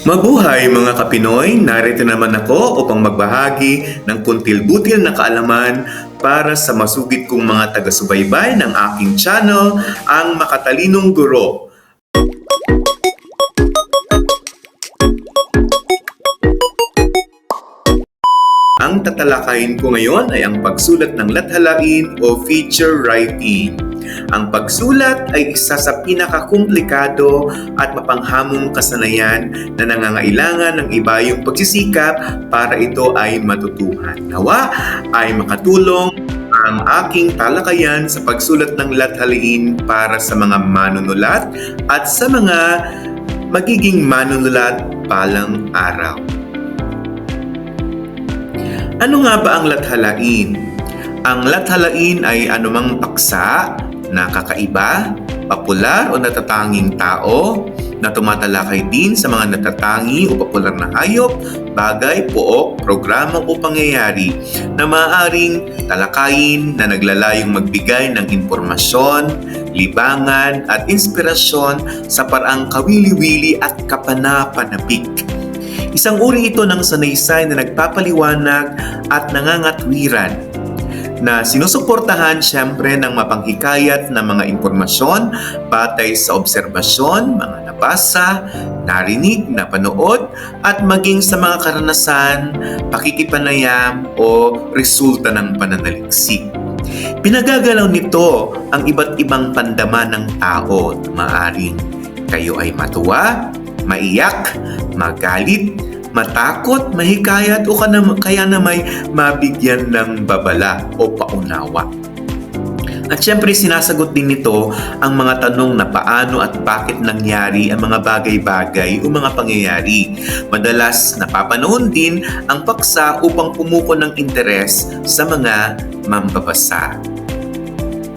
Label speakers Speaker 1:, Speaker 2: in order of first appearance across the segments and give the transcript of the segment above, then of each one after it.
Speaker 1: Mabuhay mga Kapinoy! Narito naman ako upang magbahagi ng kuntil-butil na kaalaman para sa masugid kong mga taga-subaybay ng aking channel, ang Makatalinong Guro. Ang tatalakayin ko ngayon ay ang pagsulat ng lathalain o feature writing. Ang pagsulat ay isa sa pinakakumplikado at mapanghamong kasanayan na nangangailangan ng ibayong pagsisikap para ito ay matutuhan. Nawa ay makatulong ang aking talakayan sa pagsulat ng lathalain para sa mga manunulat at sa mga magiging manunulat palang araw. Ano nga ba ang lathalain? Ang lathalain ay anumang paksa na kakaiba, popular o natatanging tao na tumatalakay din sa mga natatangi o popular na hayop, bagay, pook, programa o pangyayari na maaaring talakayin na naglalayong magbigay ng impormasyon, libangan at inspirasyon sa paraang kawili-wili at kapanapanabik. Isang uri ito ng sanaysay na nagpapaliwanag at nangangatwiran na sinusuportahan siyempre ng mapanghikayat na mga impormasyon batay sa obserbasyon, mga nabasa, narinig, napanood at maging sa mga karanasan, pakikipanayam o resulta ng pananaliksik. Pinagagalaw nito ang iba't ibang pandama ng tao. Maaring kayo ay matuwa, maiyak, magalit, matakot, mahikayat o kaya na may mabigyan ng babala o paunawa. At syempre sinasagot din nito ang mga tanong na paano at bakit nangyari ang mga bagay-bagay o mga pangyayari. Madalas napapanahon din ang paksa upang pumuko ng interes sa mga mambabasa.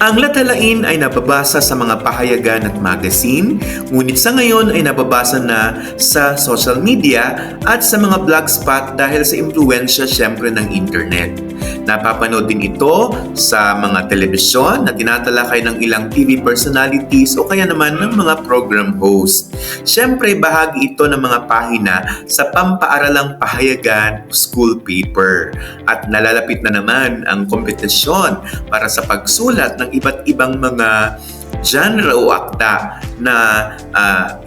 Speaker 1: Ang lathalain ay nababasa sa mga pahayagan at magazine, ngunit sa ngayon ay nababasa na sa social media at sa mga blogspot dahil sa impluwensya syempre ng internet. Napapanood din ito sa mga telebisyon na tinatalakay ng ilang TV personalities o kaya naman ng mga program host. Syempre bahagi ito ng mga pahina sa pampaaralang pahayagan o school paper. At nalalapit na naman ang kompetisyon para sa pagsulat ng iba't ibang mga genre o akda na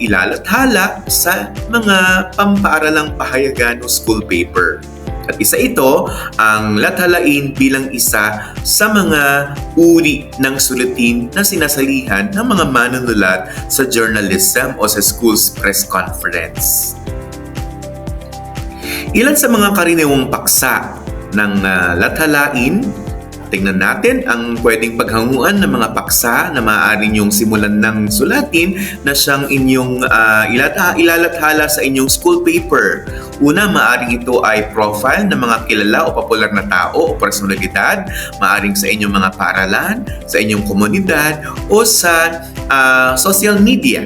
Speaker 1: ilalathala sa mga pampaaralang pahayagan o school paper. At isa ito ang lathalain bilang isa sa mga uri ng sulatin na sinasalihan ng mga manunulat sa journalism o sa school's press conference. Ilan sa mga karaniwang paksa ng lathalain. Tingnan natin ang pwedeng paghanguan ng mga paksa na maaari niyong simulan ng sulatin na siyang inyong ilalathala sa inyong school paper. Una, maaaring ito ay profile ng mga kilala o popular na tao o personalidad, maaaring sa inyong mga paaralan, sa inyong komunidad o sa social media.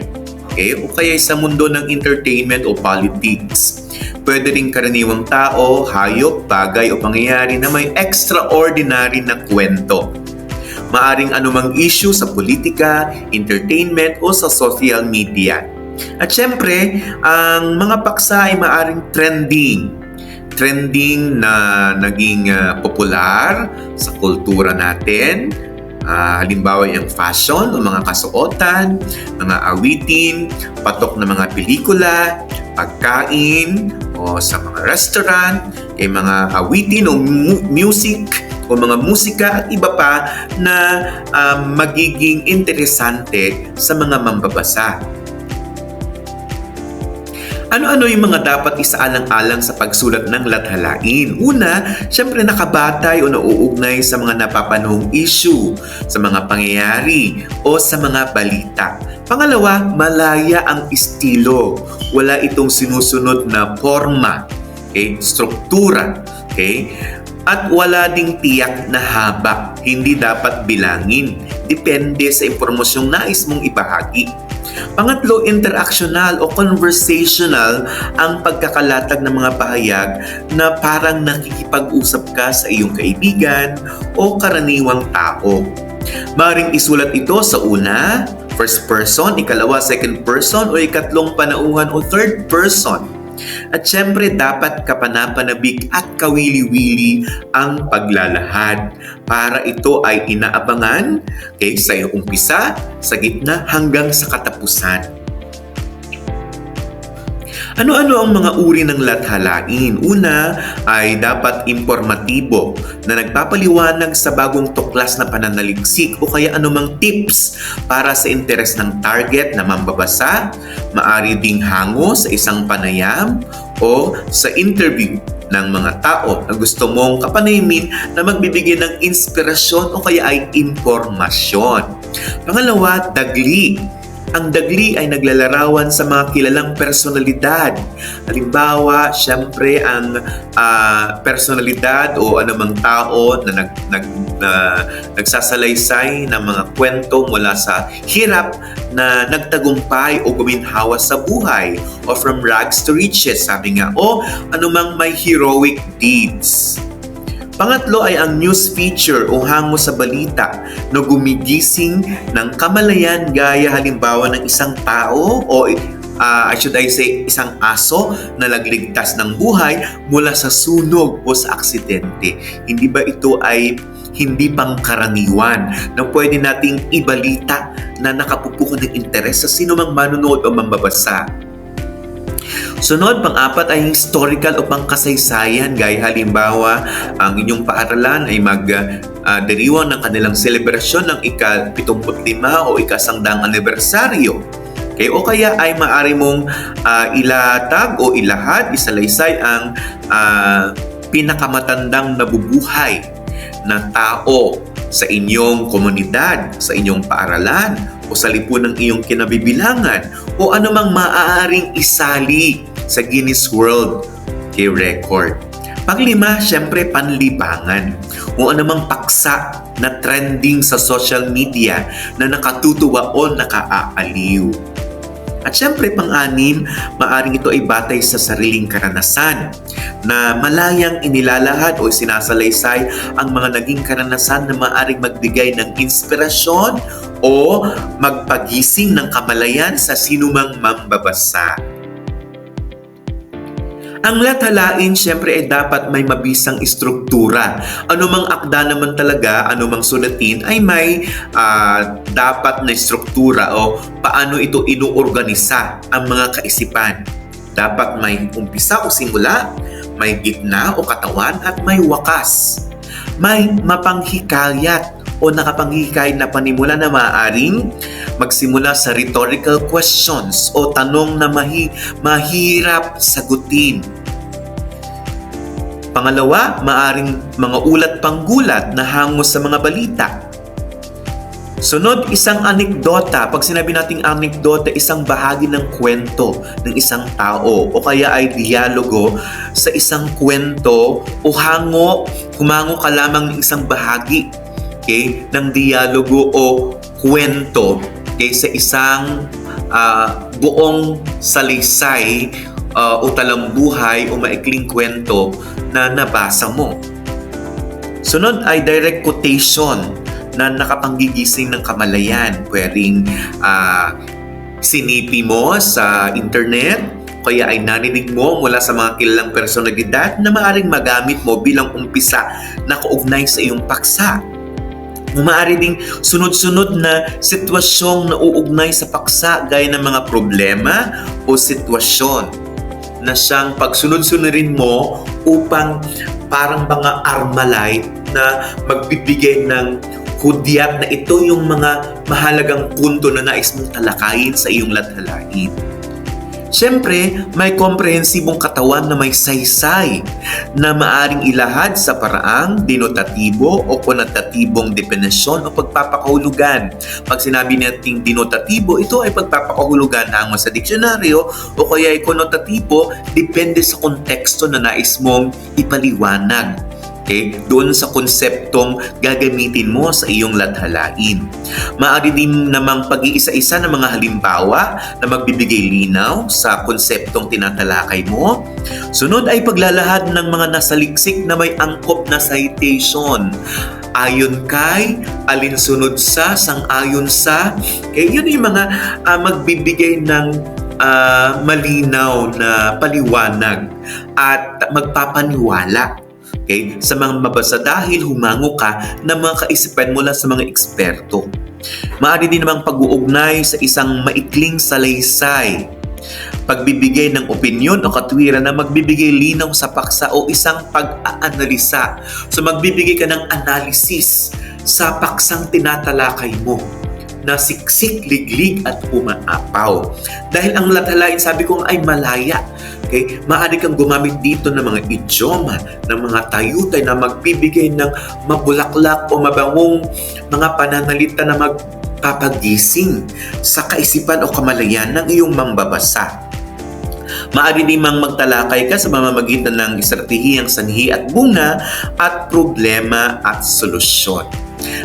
Speaker 1: Okay? O kaya sa mundo ng entertainment o politics. Pwede rin karaniwang tao, hayop, bagay o pangyayari na may extraordinary na kwento. Maaring anumang issue sa politika, entertainment o sa social media. At syempre, ang mga paksa ay maaring trending. Trending na naging popular sa kultura natin. Halimbawa yung fashion o mga kasuotan, mga awitin, patok na mga pelikula, pagkain o sa mga restaurant, mga awitin o music o mga musika at iba pa na magiging interesante sa mga mambabasa. Ano-ano yung mga dapat isaalang-alang sa pagsulat ng lathalain? Una, syempre nakabatay o nauugnay sa mga napapanahong issue, sa mga pangyayari o sa mga balita. Pangalawa, malaya ang estilo. Wala itong sinusunod na forma, struktura, at wala ding tiyak na haba. Hindi dapat bilangin. Depende sa impormasyong nais mong ibahagi. Pangatlo, interactional o conversational ang pagkakalatag ng mga pahayag na parang nakikipag-usap ka sa iyong kaibigan o karaniwang tao. Maaaring isulat ito sa una, first person, ikalawa, second person o ikatlong panauhan o third person. At syempre dapat kapanapanabik at kawili-wili ang paglalahad para ito ay inaabangan sa iyong umpisa, sa gitna hanggang sa katapusan. Ano-ano ang mga uri ng lathalain? Una ay dapat informatibo na nagpapaliwanag sa bagong tuklas na pananaliksik o kaya anumang tips para sa interes ng target na mambabasa, maari ding hango sa isang panayam o sa interview ng mga tao na gusto mong kapanayamin na magbibigay ng inspirasyon o kaya ay impormasyon. Pangalawa, dagli. Ang dagli ay naglalarawan sa mga kilalang personalidad. Halimbawa, syempre ang personalidad o anumang tao na nagsasalaysay ng mga kwento mula sa hirap na nagtagumpay o guminhawa sa buhay, o from rags to riches, sabi nga, o anumang may heroic deeds. Pangatlo ay ang news feature o hango sa balita na gumigising ng kamalayan gaya halimbawa ng isang tao o isang aso na nagligtas ng buhay mula sa sunog o sa aksidente. Hindi ba ito ay hindi pangkaraniwan na pwede nating ibalita na nakapupuko ng interes sa sino mang manonood o mambabasa? Sunod, pang-apat ay historical o pangkasaysayan gaya halimbawa ang inyong paaralan ay magdiriwang ng kanilang selebrasyon ng ika-75 o ika-100 anibersaryo. O kaya ay maaari mong ilatag o ilahad, isalaysay ang pinakamatandang nabubuhay na tao sa inyong komunidad, sa inyong paaralan, o sa lipunan ng iyong kinabibilangan, o anumang maaaring isali sa Guinness World Record. Panglima, syempre panlibangan. O anumang paksa na trending sa social media na nakatutuwa o nakaaaliw. At syempre pang-anim, maaring ito ay batay sa sariling karanasan na malayang inilalahad o sinasalaysay ang mga naging karanasan na maaring magbigay ng inspirasyon o magpagising ng kamalayan sa sinumang mambabasa. Ang lathalain syempre ay dapat may mabisang istruktura. Anumang akda naman talaga, anumang sulatin ay may dapat na istruktura o paano ito inuorganisa ang mga kaisipan. Dapat may umpisa o simula, may gitna o katawan at may wakas. May mapanghikayat o nakapanghikayat na panimula na maaaring magsimula sa rhetorical questions o tanong na mahirap sagutin. Pangalawa, maaring mga ulat panggulat na hango sa mga balita. Sunod, isang anekdota. Pag sinabi nating anekdota, isang bahagi ng kwento ng isang tao o kaya ay dialogo sa isang kwento o humango ka lamang ng isang bahagi ng dialogo o kwento sa isang buong salaysay o talambuhay o maikling kwento na nabasa mo. Sunod ay direct quotation na nakapanggigising ng kamalayan. Pwedeng sinipi mo sa internet, kaya ay narinig mo mula sa mga kilalang personalidad na maaaring magamit mo bilang umpisa na kaugnay sa iyong paksa. Maaari ding sunod-sunod na sitwasyong nauugnay sa paksa gaya ng mga problema o sitwasyon na siyang pagsunod-sunodin mo upang parang mga Armalite na magbibigay ng hudyat na ito yung mga mahalagang punto na nais mong talakayin sa iyong lathalain. Siyempre, may komprehensibong katawan na may saysay na maaring ilahad sa paraang denotatibo o konotatibong definisyon o pagpapakahulugan. Pag sinabi nating denotatibo, ito ay pagpapakahulugan hango sa diksyonaryo o kaya ay konotatibo, depende sa konteksto na nais mong ipaliwanag. Doon sa konseptong gagamitin mo sa iyong lathalain. Maaari din namang pag-iisa-isa ng mga halimbawa na magbibigay linaw sa konseptong tinatalakay mo. Sunod ay paglalahad ng mga nasaliksik na may angkop na citation. Ayon kay, alinsunod sa, sang-ayon sa. Yun yung mga magbibigay ng malinaw na paliwanag at magpapaniwala, okay, sa mga mabasa dahil humango ka ng mga kaisipan mula sa mga eksperto. Maaari din namang pag-uugnay sa isang maikling salaysay, pagbibigay ng opinyon o katwiran na magbibigay linaw sa paksa o isang pag-aanalisa. So magbibigay ka ng analysis sa paksang tinatalakay mo na siksik, liglig at umaapaw. Dahil ang lathalain, sabi ko ay malaya. Okay? Maaari kang gumamit dito ng mga idioma, ng mga tayutay na magbibigay ng mabulaklak o mabangong mga pananalita na magpapagising sa kaisipan o kamalayan ng iyong mambabasa. Maaari namang magtalakay ka sa pamamagitan ng estratehiyang sanhi at bunga at problema at solusyon.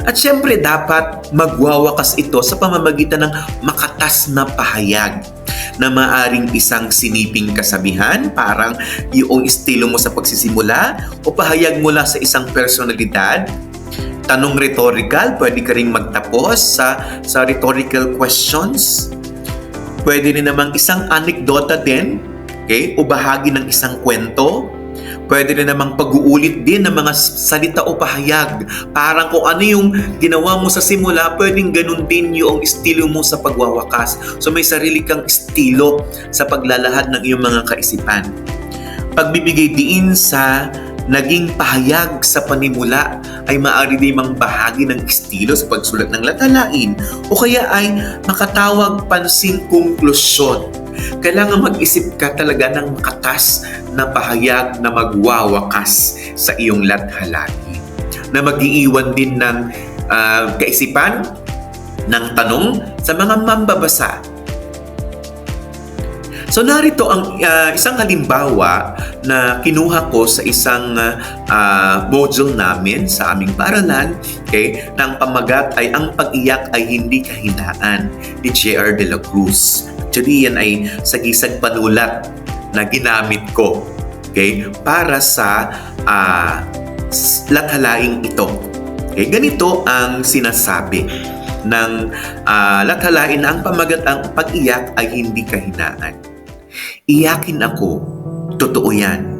Speaker 1: At syempre dapat magwawakas ito sa pamamagitan ng makatas na pahayag na maaring isang siniping kasabihan, parang yung estilo mo sa pagsisimula o pahayag mula sa isang personalidad. Tanong rhetorical, pwede ka ring magtapos sa rhetorical questions. Pwede rin namang isang anekdota din, okay? O bahagi ng isang kwento. Pwede rin namang pag-uulit din ng mga salita o pahayag. Parang kung ano yung ginawa mo sa simula, pwedeng ganun din yung estilo mo sa pagwawakas. So may sarili kang estilo sa paglalahad ng iyong mga kaisipan. Pagbibigay diin sa naging pahayag sa panimula ay maaari din mang bahagi ng estilo sa pagsulat ng lathalain o kaya ay makatawag pansing konklusyon. Kailangan mag-isip ka talaga ng makatas na pahayag na magwawakas sa iyong lathalain, na mag-iiwan din ng kaisipan, ng tanong sa mga mambabasa. So narito ang isang halimbawa na kinuha ko sa isang module namin sa aming paaralan, okay, na ang pamagat ay Ang Pag-iyak ay Hindi Kahinaan ni J.R. de la Cruz. Actually, yan ay sagisag panulat na ginamit ko, okay, para sa lathalaing ito. Okay, ganito ang sinasabi ng lathalain na ang pamagat Ang Pag-iyak ay Hindi Kahinaan. Iyakin ako, totoo yan.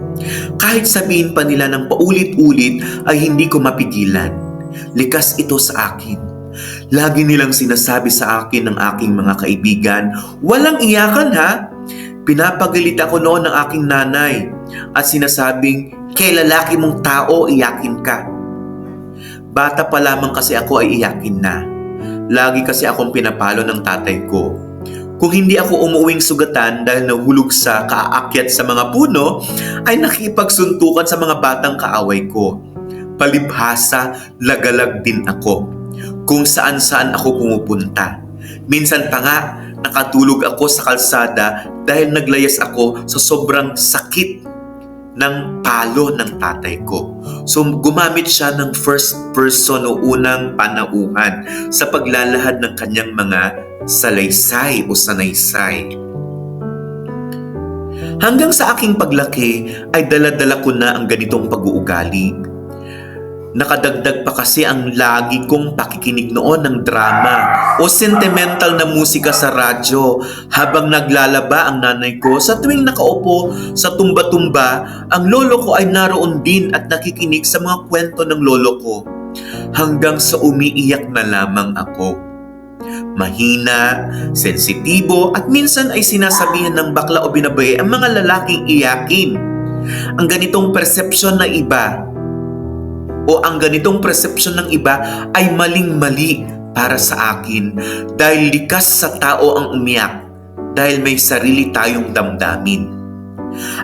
Speaker 1: Kahit sabihin pa nila ng paulit-ulit ay hindi ko mapigilan. Likas ito sa akin. Lagi nilang sinasabi sa akin ng aking mga kaibigan, walang iyakan ha? Pinapagalit ako noon ng aking nanay at sinasabing, kay lalaki mong tao, iyakin ka. Bata pa lamang kasi ako ay iyakin na. Lagi kasi akong pinapalo ng tatay ko. Kung hindi ako umuwing sugatan dahil nahulog sa kaakyat sa mga puno, ay nakipagsuntukan sa mga batang kaaway ko. Palibhasa, lagalag din ako. Kung saan-saan ako pumupunta. Minsan pa nga, nakatulog ako sa kalsada dahil naglayas ako sa sobrang sakit ng palo ng tatay ko. So gumamit siya ng first person o unang panauhan sa paglalahad ng kanyang mga salaysay o sanaysay. Hanggang sa aking paglaki ay dala-dala ko na ang ganitong pag-uugali. Nakadagdag pa kasi ang lagi kong pakikinig noon ng drama o sentimental na musika sa radyo habang naglalaba ang nanay ko. Sa tuwing nakaupo sa tumba-tumba, ang lolo ko ay naroon din at nakikinig sa mga kwento ng lolo ko. Hanggang sa umiiyak na lamang ako. Mahina, sensitibo at minsan ay sinasabihan ng bakla o binabae ang mga lalaking iyakin. Ang ganitong persepsyon na iba o ang ganitong persepsyon ng iba ay maling-mali para sa akin dahil likas sa tao ang umiyak dahil may sarili tayong damdamin.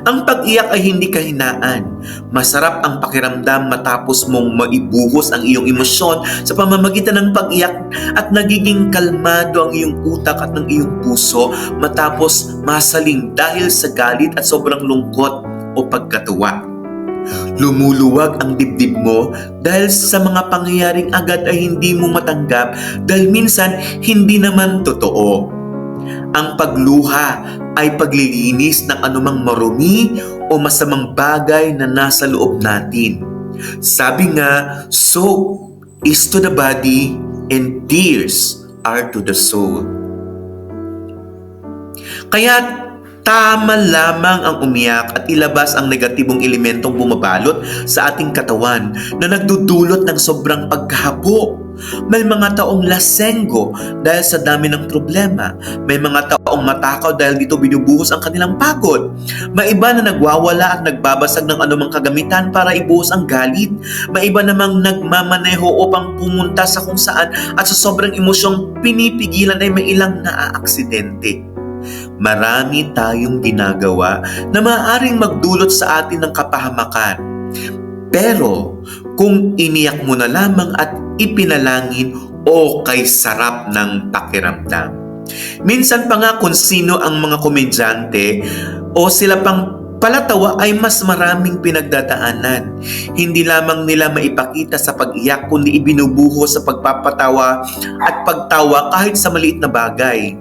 Speaker 1: Ang pag-iyak ay hindi kahinaan. Masarap ang pakiramdam matapos mong maibuhos ang iyong emosyon sa pamamagitan ng pag-iyak at nagiging kalmado ang iyong utak at ng iyong puso matapos masaling dahil sa galit at sobrang lungkot o pagkatuwa. Lumuluwag ang dibdib mo dahil sa mga pangyayaring agad ay hindi mo matanggap dahil minsan hindi naman totoo. Ang pagluha ay paglilinis ng anumang marumi o masamang bagay na nasa loob natin. Sabi nga, soap is to the body and tears are to the soul. Kaya tama lamang ang umiyak at ilabas ang negatibong elementong bumabalot sa ating katawan na nagdudulot ng sobrang pagkahabo. May mga taong lasenggo dahil sa dami ng problema. May mga taong matakaw dahil dito binubuhos ang kanilang pagod. May iba na nagwawala at nagbabasag ng anumang kagamitan para ibuhos ang galit. May iba namang nagmamaneho upang pumunta sa kung saan at sa sobrang emosyong pinipigilan ay may ilang naaaksidente. Marami tayong ginagawa na maaaring magdulot sa atin ng kapahamakan. Pero kung iniyak mo na lamang at ipinalangin, okay sarap ng pakiramdam. Minsan pa nga kung sino ang mga komedyante o sila pang palatawa ay mas maraming pinagdadaanan. Hindi lamang nila maipakita sa pag-iyak kundi ibinubuho sa pagpapatawa at pagtawa kahit sa maliit na bagay.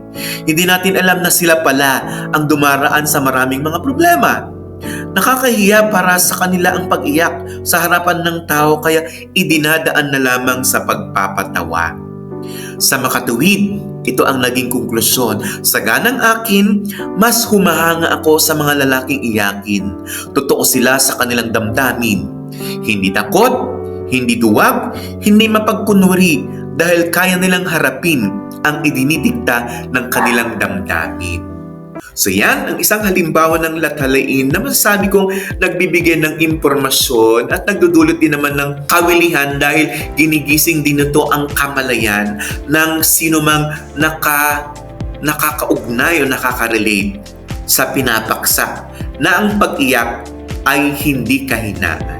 Speaker 1: Hindi natin alam na sila pala ang dumaraan sa maraming mga problema. Nakakahiya para sa kanila ang pag-iyak sa harapan ng tao kaya idinadaan na lamang sa pagpapatawa. Sa makatuwid, ito ang naging konklusyon. Sa ganang akin, mas humahanga ako sa mga lalaking iyakin. Totoo sila sa kanilang damdamin. Hindi takot, hindi duwag, hindi mapagkunwari dahil kaya nilang harapin ang idinidikta ng kanilang damdamin. So yan, ang isang halimbawa ng lathalain na masasabi kong nagbibigay ng impormasyon at nagdudulot din naman ng kawilihan dahil ginigising din ito ang kamalayan ng sinumang nakakaugnay o nakaka-relate sa pinapaksa na ang pag-iyak ay hindi kahinaan.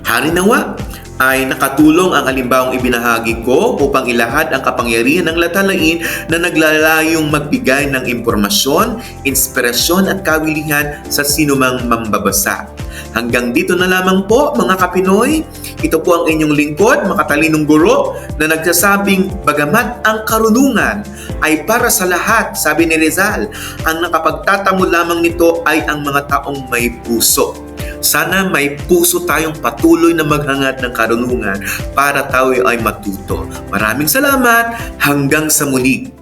Speaker 1: Hari nawa ay nakatulong ang halimbawang ibinahagi ko upang ilahad ang kapangyarihan ng lathalain na naglalayong magbigay ng impormasyon, inspirasyon at kawilihan sa sinumang mambabasa. Hanggang dito na lamang po mga Kapinoy. Ito po ang inyong lingkod, makatalinong guro na nagsasabing bagamat ang karunungan ay para sa lahat, sabi ni Rizal, ang nakapagtatamo lamang nito ay ang mga taong may puso. Sana may puso tayong patuloy na maghangad ng karunungan para tayo ay matuto. Maraming salamat. Hanggang sa muli.